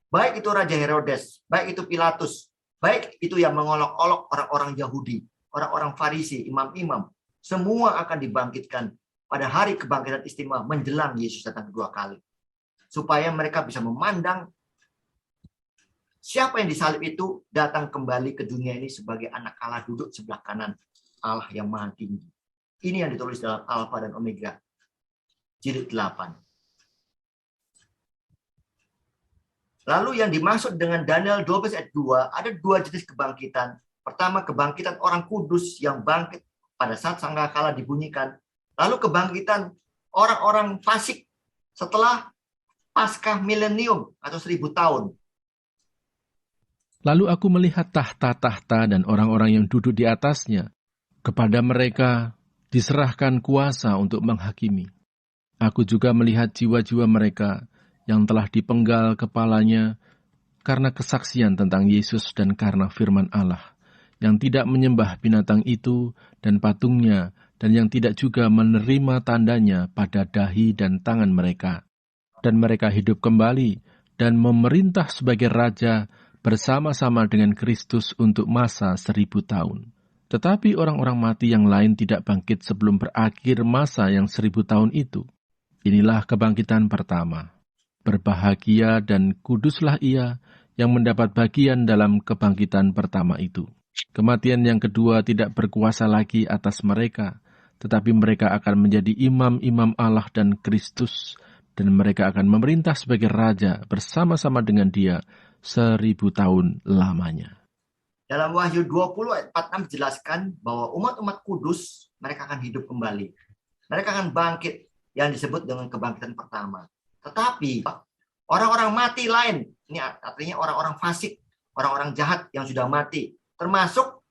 Baik itu Raja Herodes, baik itu Pilatus, baik itu yang mengolok-olok orang-orang Yahudi, orang-orang Farisi, imam-imam, semua akan dibangkitkan pada hari kebangkitan istimewa menjelang Yesus datang kedua kali. Supaya mereka bisa memandang siapa yang disalib itu datang kembali ke dunia ini sebagai anak Allah, duduk sebelah kanan Allah yang maha tinggi. Ini yang ditulis dalam Alfa dan Omega jilid 8. Lalu yang dimaksud dengan Daniel 12 ayat 2, ada dua jenis kebangkitan. Pertama, kebangkitan orang kudus yang bangkit pada saat sangkakala dibunyikan. Lalu kebangkitan orang-orang fasik setelah Paskah milenium atau 1000 tahun. Lalu aku melihat tahta-tahta dan orang-orang yang duduk di atasnya. Kepada mereka diserahkan kuasa untuk menghakimi. Aku juga melihat jiwa-jiwa mereka yang telah dipenggal kepalanya karena kesaksian tentang Yesus dan karena firman Allah, yang tidak menyembah binatang itu dan patungnya, dan yang tidak juga menerima tandanya pada dahi dan tangan mereka. Dan mereka hidup kembali dan memerintah sebagai raja bersama-sama dengan Kristus untuk masa 1000 tahun. Tetapi orang-orang mati yang lain tidak bangkit sebelum berakhir masa yang 1000 tahun itu. Inilah kebangkitan pertama. Berbahagia dan kuduslah ia yang mendapat bagian dalam kebangkitan pertama itu. Kematian yang kedua tidak berkuasa lagi atas mereka, tetapi mereka akan menjadi imam-imam Allah dan Kristus, dan mereka akan memerintah sebagai raja bersama-sama dengan Dia 1000 tahun lamanya. Dalam Wahyu 20 ayat 46 dijelaskan bahwa umat-umat kudus mereka akan hidup kembali. Mereka akan bangkit yang disebut dengan kebangkitan pertama. Tetapi orang-orang mati lain, ini artinya orang-orang fasik, orang-orang jahat yang sudah mati, termasuk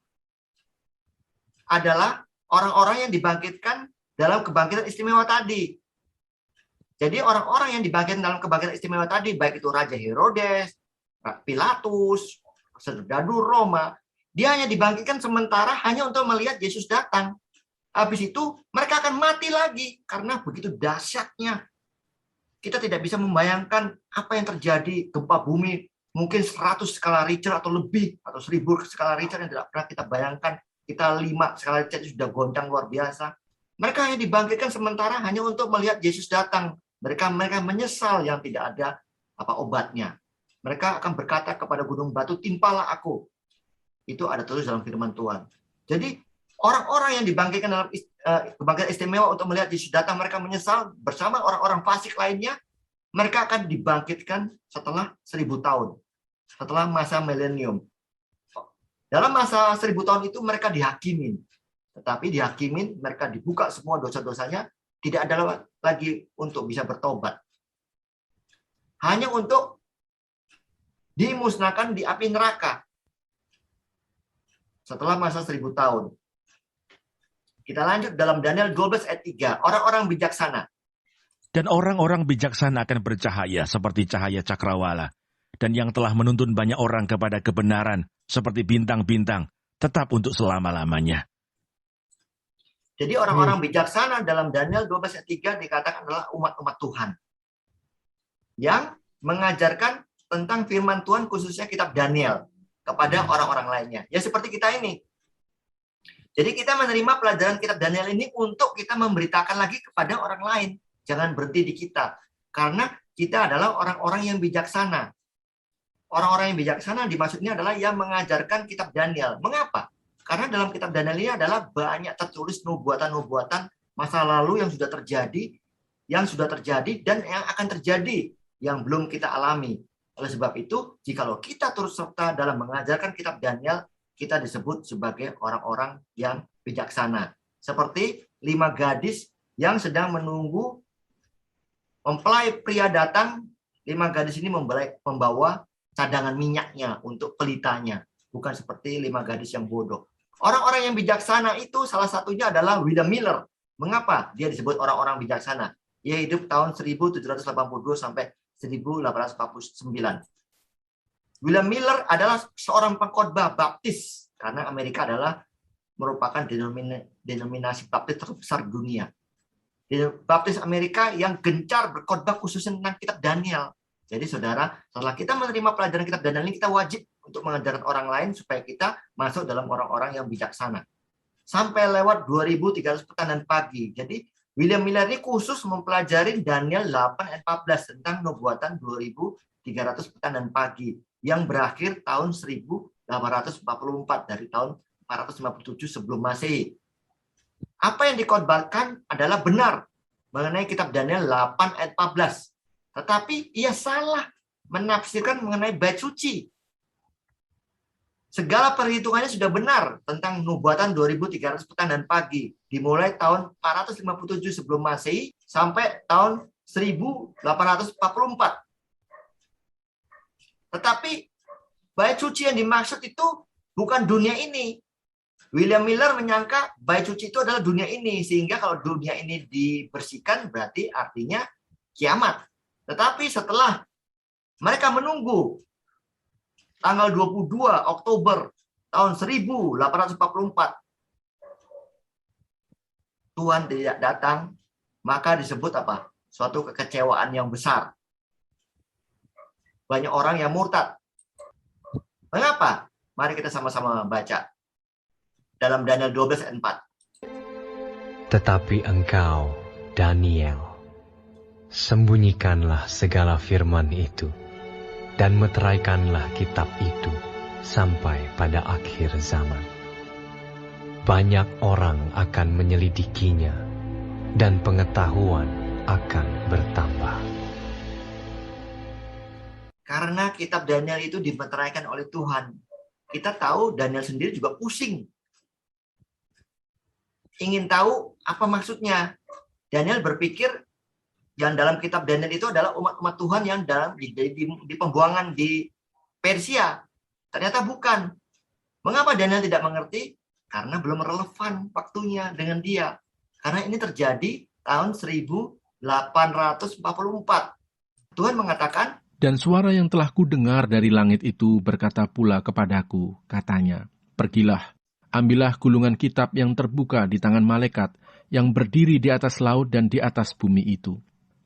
adalah orang-orang yang dibangkitkan dalam kebangkitan istimewa tadi. Jadi orang-orang yang dibangkitkan dalam kebangkitan istimewa tadi, baik itu Raja Herodes, Pilatus, Serdadu Roma, dia hanya dibangkitkan sementara hanya untuk melihat Yesus datang. Habis itu mereka akan mati lagi karena begitu dahsyatnya. Kita tidak bisa membayangkan apa yang terjadi, gempa bumi mungkin 100 skala Richter atau lebih, atau 1000 skala Richter yang tidak pernah kita bayangkan. Kita 5 skala Richter itu sudah goncang luar biasa. Mereka hanya dibangkitkan sementara hanya untuk melihat Yesus datang. Mereka menyesal yang tidak ada obatnya. Mereka akan berkata kepada gunung batu, timpalah aku. Itu ada terus dalam firman Tuhan. Jadi orang-orang yang dibangkitkan dalam kebangkitan istimewa untuk melihat Yesus datang, mereka menyesal bersama orang-orang fasik lainnya. Mereka akan dibangkitkan setelah 1000 tahun. Setelah masa milenium. Dalam masa 1000 tahun itu mereka dihakimin. Tetapi dihakimin, mereka dibuka semua dosa-dosanya. Tidak ada lagi untuk bisa bertobat. Hanya untuk dimusnahkan di api neraka. Setelah masa 1000 tahun. Kita lanjut dalam Daniel 12 ayat 3. Orang-orang bijaksana. Dan orang-orang bijaksana akan bercahaya seperti cahaya cakrawala. Dan yang telah menuntun banyak orang kepada kebenaran seperti bintang-bintang, tetap untuk selama-lamanya. Jadi orang-orang bijaksana dalam Daniel 12 ayat 3 dikatakan adalah umat-umat Tuhan. Yang mengajarkan tentang firman Tuhan khususnya kitab Daniel kepada orang-orang lainnya. Ya seperti kita ini. Jadi kita menerima pelajaran kitab Daniel ini untuk kita memberitakan lagi kepada orang lain. Jangan berhenti di kita. Karena kita adalah orang-orang yang bijaksana. Orang-orang yang bijaksana dimaksudnya adalah yang mengajarkan kitab Daniel. Mengapa? Karena dalam kitab Daniel ini adalah banyak tertulis nubuatan-nubuatan masa lalu yang sudah terjadi dan yang akan terjadi yang belum kita alami. Oleh sebab itu, jikalau kita turut serta dalam mengajarkan kitab Daniel, kita disebut sebagai orang-orang yang bijaksana. Seperti 5 gadis yang sedang menunggu mempelai pria datang. 5 gadis ini membawa cadangan minyaknya untuk pelitanya. Bukan seperti 5 gadis yang bodoh. Orang-orang yang bijaksana itu salah satunya adalah William Miller. Mengapa dia disebut orang-orang bijaksana? Ia hidup tahun 1782 sampai 1849. William Miller adalah seorang pengkhotbah Baptis karena Amerika adalah merupakan denominasi Baptis terbesar dunia. Baptis Amerika yang gencar berkhotbah khususnya tentang kitab Daniel. Jadi saudara, setelah kita menerima pelajaran kitab Daniel ini, kita wajib untuk mengajarkan orang lain supaya kita masuk dalam orang-orang yang bijaksana. Sampai lewat 2300 petanan pagi. Jadi William Miller ini khusus mempelajari Daniel 8 ayat 14 tentang nubuatan 2300 petanan pagi yang berakhir tahun 1844 dari tahun 457 sebelum Masehi. Apa yang dikhotbahkan adalah benar mengenai kitab Daniel 8 ayat 14. Tetapi ia salah menafsirkan mengenai bait suci. Segala perhitungannya sudah benar tentang nubuatan 2300 petanan pagi. Dimulai tahun 457 sebelum Masehi sampai tahun 1844. Tetapi bait suci yang dimaksud itu bukan dunia ini. William Miller menyangka bait suci itu adalah dunia ini. Sehingga kalau dunia ini dibersihkan berarti artinya kiamat. Tetapi setelah mereka menunggu tanggal 22 Oktober tahun 1844, Tuhan tidak datang, maka disebut apa? Suatu kekecewaan yang besar. Banyak orang yang murtad. Mengapa? Mari kita sama-sama baca. Dalam Daniel 12 ayat 4. Tetapi engkau, Daniel, sembunyikanlah segala firman itu, dan meteraikanlah kitab itu sampai pada akhir zaman. Banyak orang akan menyelidikinya, dan pengetahuan akan bertambah. Karena kitab Daniel itu dimeteraikan oleh Tuhan. Kita tahu Daniel sendiri juga pusing. Ingin tahu apa maksudnya. Daniel berpikir yang dalam kitab Daniel itu adalah umat-umat Tuhan yang di pembuangan di Persia. Ternyata bukan. Mengapa Daniel tidak mengerti? Karena belum relevan waktunya dengan dia. Karena ini terjadi tahun 1844. Tuhan mengatakan, Dan suara yang telah kudengar dari langit itu berkata pula kepadaku, katanya, pergilah, ambillah gulungan kitab yang terbuka di tangan malaikat yang berdiri di atas laut dan di atas bumi itu.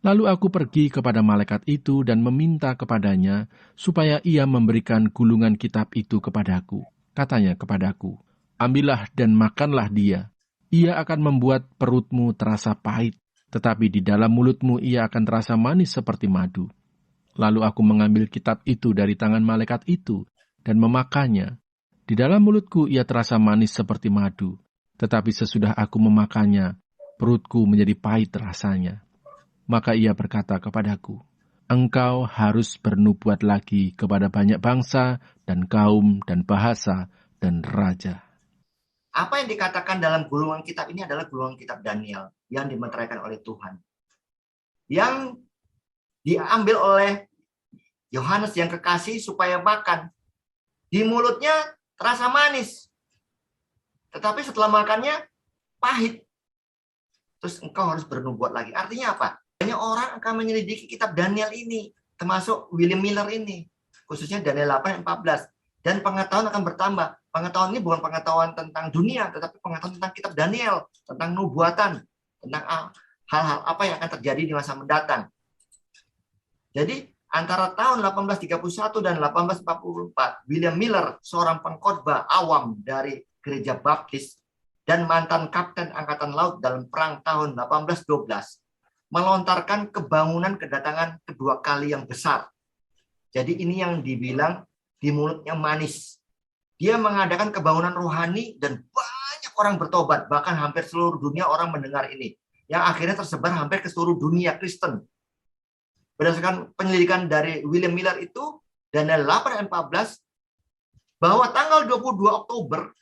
Lalu aku pergi kepada malaikat itu dan meminta kepadanya supaya ia memberikan gulungan kitab itu kepadaku. Katanya kepadaku, ambillah dan makanlah dia. Ia akan membuat perutmu terasa pahit, tetapi di dalam mulutmu ia akan terasa manis seperti madu. Lalu aku mengambil kitab itu dari tangan malaikat itu dan memakannya. Di dalam mulutku ia terasa manis seperti madu, tetapi sesudah aku memakannya, perutku menjadi pahit rasanya. Maka ia berkata kepadaku, engkau harus bernubuat lagi kepada banyak bangsa dan kaum dan bahasa dan raja. apa yang dikatakan dalam gulungan kitab ini adalah gulungan kitab Daniel yang dimeteraikan oleh Tuhan. Yang diambil oleh Yohanes yang kekasih supaya makan. Di mulutnya terasa manis. Tetapi setelah makannya pahit. Terus engkau harus bernubuat lagi. Artinya apa? Banyak orang akan menyelidiki kitab Daniel ini. Termasuk William Miller ini. Khususnya Daniel 8:14. Dan pengetahuan akan bertambah. Pengetahuan ini bukan pengetahuan tentang dunia, tetapi pengetahuan tentang kitab Daniel. Tentang nubuatan. Tentang hal-hal apa yang akan terjadi di masa mendatang. Jadi antara tahun 1831 dan 1844, William Miller, seorang pengkhotbah awam dari gereja Baptis dan mantan kapten angkatan laut dalam perang tahun 1812, melontarkan kebangunan kedatangan kedua kali yang besar. Jadi ini yang dibilang di mulutnya manis. Dia mengadakan kebangunan rohani dan banyak orang bertobat, bahkan hampir seluruh dunia orang mendengar ini, yang akhirnya tersebar hampir ke seluruh dunia Kristen. Berdasarkan penyelidikan dari William Miller itu, Daniel 8:14, bahwa tanggal 22 Oktober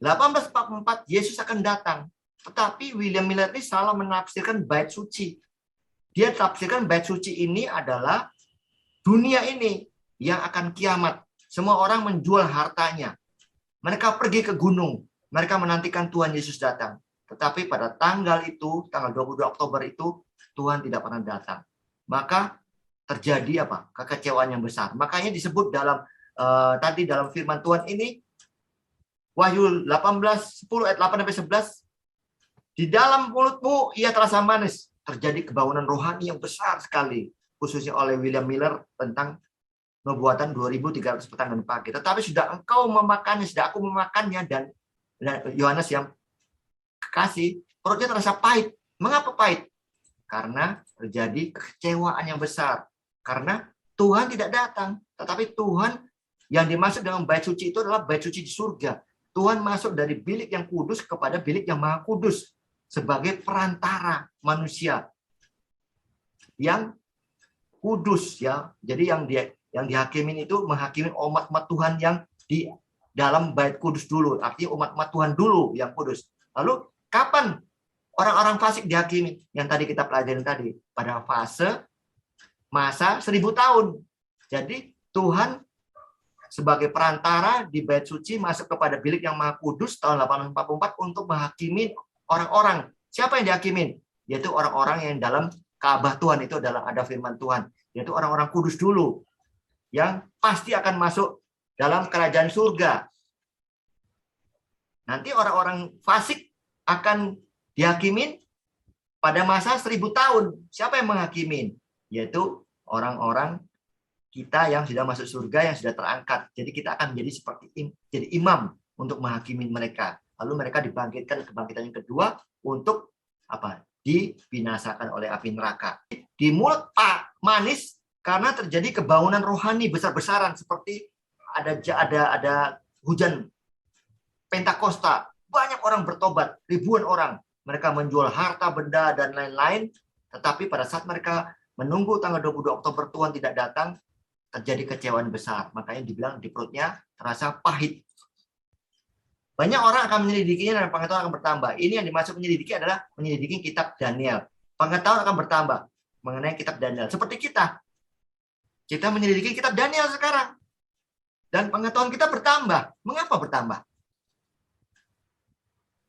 1844 Yesus akan datang. Tetapi William Miller ini salah menafsirkan bait suci. Dia tafsirkan bait suci ini adalah dunia ini yang akan kiamat. Semua orang menjual hartanya. Mereka pergi ke gunung. Mereka menantikan Tuhan Yesus datang. Tetapi pada tanggal itu, tanggal 22 Oktober itu, Tuhan tidak pernah datang. Maka terjadi apa? Kekecewaan yang besar. Makanya disebut dalam tadi dalam firman Tuhan ini, Wahyu 10 ayat 8-11, di dalam mulutmu ia terasa manis. Terjadi kebangunan rohani yang besar sekali, khususnya oleh William Miller tentang nubuatan 2300 petang dan pagi. Tetapi sudah engkau memakannya, sudah aku memakannya, dan Yohanes yang kekasih, perutnya terasa pahit. Mengapa pahit? Karena terjadi kekecewaan yang besar. Karena Tuhan tidak datang. Tetapi Tuhan yang dimaksud dengan bait suci itu adalah bait suci di surga. Tuhan masuk dari bilik yang kudus kepada bilik yang maha kudus. Sebagai perantara manusia. Yang kudus, ya. Jadi yang dihakimin itu menghakimi umat-umat Tuhan yang di dalam bait kudus dulu. Artinya umat-umat Tuhan dulu yang kudus. Lalu kapan orang-orang fasik dihakimi? Yang tadi kita pelajarin tadi. Pada fase masa 1000 tahun. Jadi Tuhan sebagai perantara di bait suci masuk kepada bilik yang maha kudus tahun 1844 untuk menghakimi orang-orang. Siapa yang dihakimin? Yaitu orang-orang yang dalam Ka'bah Tuhan itu adalah ada firman Tuhan. Yaitu orang-orang kudus dulu. Yang pasti akan masuk dalam kerajaan surga. Nanti orang-orang fasik akan dihakimin pada masa 1000 tahun. Siapa yang menghakimin? Yaitu orang-orang kita yang sudah masuk surga, yang sudah terangkat. Jadi kita akan menjadi seperti jadi imam untuk menghakimi mereka. Lalu mereka dibangkitkan kebangkitan yang kedua untuk apa? Dibinasakan oleh api neraka. Di mulut manis karena terjadi kebangunan rohani besar-besaran seperti ada hujan Pentakosta, banyak orang bertobat, ribuan orang. Mereka menjual harta, benda, dan lain-lain. Tetapi pada saat mereka menunggu tanggal 22 Oktober Tuhan tidak datang, terjadi kecewaan besar. Makanya dibilang di perutnya terasa pahit. Banyak orang akan menyelidikinya dan pengetahuan akan bertambah. Ini yang dimaksud menyelidiki adalah menyelidiki kitab Daniel. Pengetahuan akan bertambah mengenai kitab Daniel. Seperti kita. Kita menyelidiki kitab Daniel sekarang. Dan pengetahuan kita bertambah. Mengapa bertambah?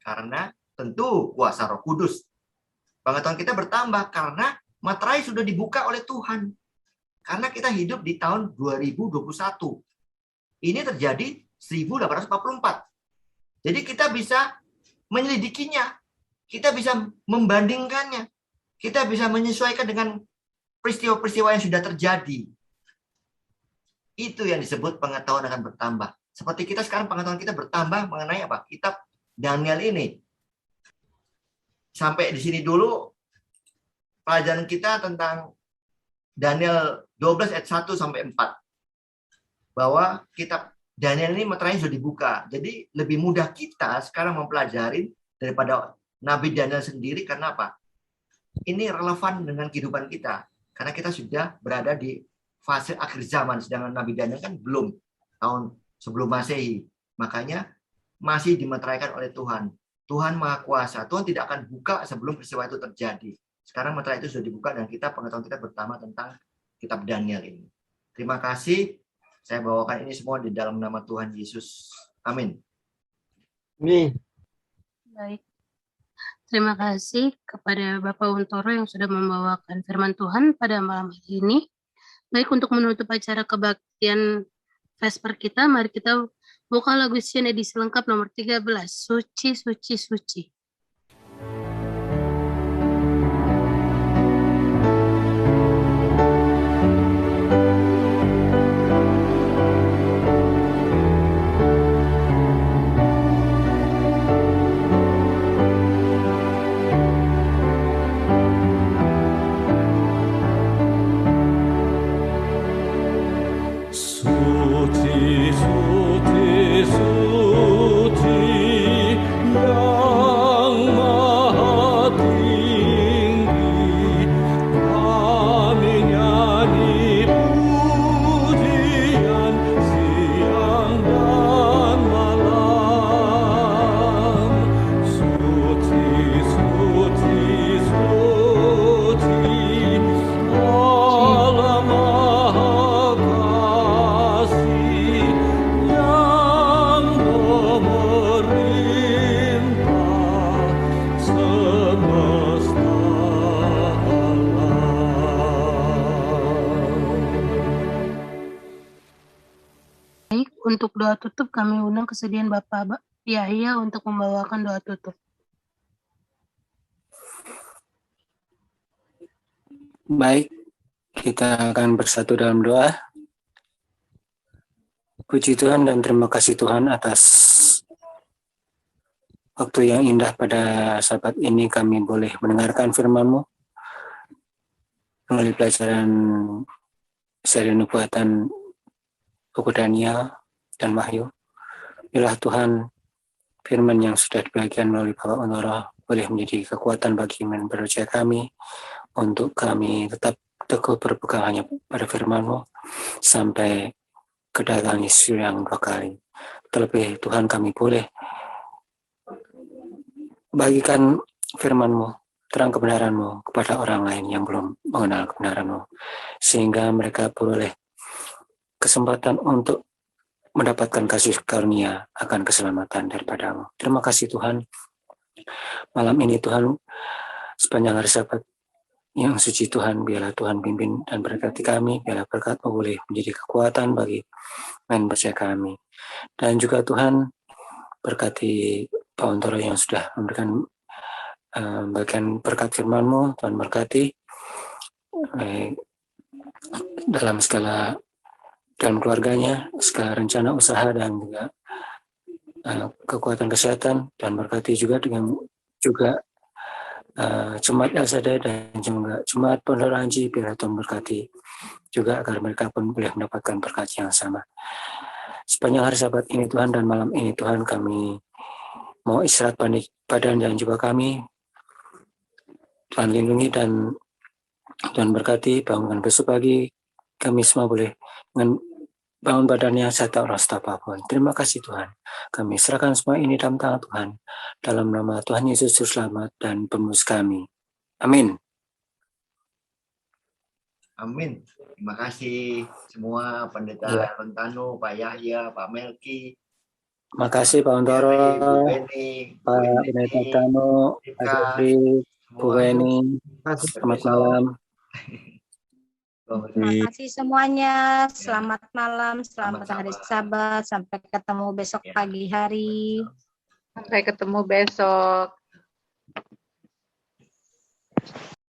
Karena tentu kuasa Roh Kudus. Pengetahuan kita bertambah karena materai sudah dibuka oleh Tuhan. Karena kita hidup di tahun 2021. Ini terjadi 1844. Jadi kita bisa menyelidikinya. Kita bisa membandingkannya. Kita bisa menyesuaikan dengan peristiwa-peristiwa yang sudah terjadi. Itu yang disebut pengetahuan akan bertambah. Seperti kita sekarang pengetahuan kita bertambah mengenai apa? Kitab Daniel ini. Sampai di sini dulu pelajaran kita tentang Daniel 12 ayat 1 sampai 4. Bahwa kitab Daniel ini meterainya sudah dibuka. Jadi lebih mudah kita sekarang mempelajari daripada Nabi Daniel sendiri. Karena apa? Ini relevan dengan kehidupan kita. Karena kita sudah berada di fase akhir zaman. Sedangkan Nabi Daniel kan belum tahun sebelum Masehi. Makanya masih dimeteraikan oleh Tuhan. Tuhan Maha Kuasa. Tuhan tidak akan buka sebelum peristiwa itu terjadi. Sekarang meterai itu sudah dibuka dan pengetahuan kita bertambah tentang kitab Daniel ini. Terima kasih. Saya bawakan ini semua di dalam nama Tuhan Yesus. Amin. Amin. Baik. Terima kasih kepada Bapak Untoro yang sudah membawakan firman Tuhan pada malam hari ini. Baik, untuk menutup acara kebaktian Vesper kita, mari kita buka lagu Sion edisi lengkap nomor 13, Suci, Suci, Suci. Suci, suci, suci, yang maha tinggi, kami nyanyi pujian siang dan malam. Suci, suci, suci, Allah Maha Kasih yang memerintah semesta alam. Baik, untuk doa tutup kami undang kesediaan Bapak Yahya untuk membawakan doa tutup. Baik, kita akan bersatu dalam doa. Puji Tuhan dan terima kasih Tuhan atas waktu yang indah pada saat ini kami boleh mendengarkan firman-Mu melalui pelajaran seri nubuatan buku Daniel dan Wahyu. Biarlah Tuhan firman yang sudah dibagikan melalui Bapak Untoro boleh menjadi kekuatan bagi iman percaya kami untuk kami tetap teguh berpegang hanya pada firman-Mu sampai kedatangan Yesus yang dua kali. Terlebih Tuhan kami boleh bagikan firman-Mu, terang kebenaran-Mu kepada orang lain yang belum mengenal kebenaran-Mu, sehingga mereka boleh kesempatan untuk mendapatkan kasih karunia akan keselamatan daripada-Mu. Terima kasih Tuhan. Malam ini Tuhan, sepanjang hari Sabat yang suci Tuhan, biarlah Tuhan pimpin dan berkati kami, biarlah berkat-Mu boleh menjadi kekuatan bagi iman percaya kami. Dan juga Tuhan, berkati Pak Untoro yang sudah memberikan bagian berkat firman-Mu, Tuhan berkati dalam keluarganya, segala rencana usaha dan juga kekuatan kesehatan, dan berkati juga dengan Jemaat Elsada dan juga Jemaat Pondok Ranji, biarlah Tuhan berkati juga agar mereka pun boleh mendapatkan berkat yang sama. sepanjang hari Sabat ini Tuhan dan malam ini Tuhan, kami mau istirahat badan dan jiwa kami. Tuhan lindungi dan Tuhan berkati, bangunkan besok pagi kami semua boleh bangun badannya serta rasa apapun. Terima kasih Tuhan. Kami serahkan semua ini dalam tangan Tuhan. Dalam nama Tuhan Yesus Juru Selamat dan Penebus kami. Amin. Amin. Terima kasih semua Pendeta Rentano, Pak Yahya, Pak Melki. Terima kasih Pak Ontoro, Bu Beni, Pak Pendeta Tano, Pak Jeffrey, Bu Beni. Selamat malam. Terima kasih semuanya. Selamat malam, selamat hari Sabat. Sampai ketemu besok pagi hari. Sampai ketemu besok.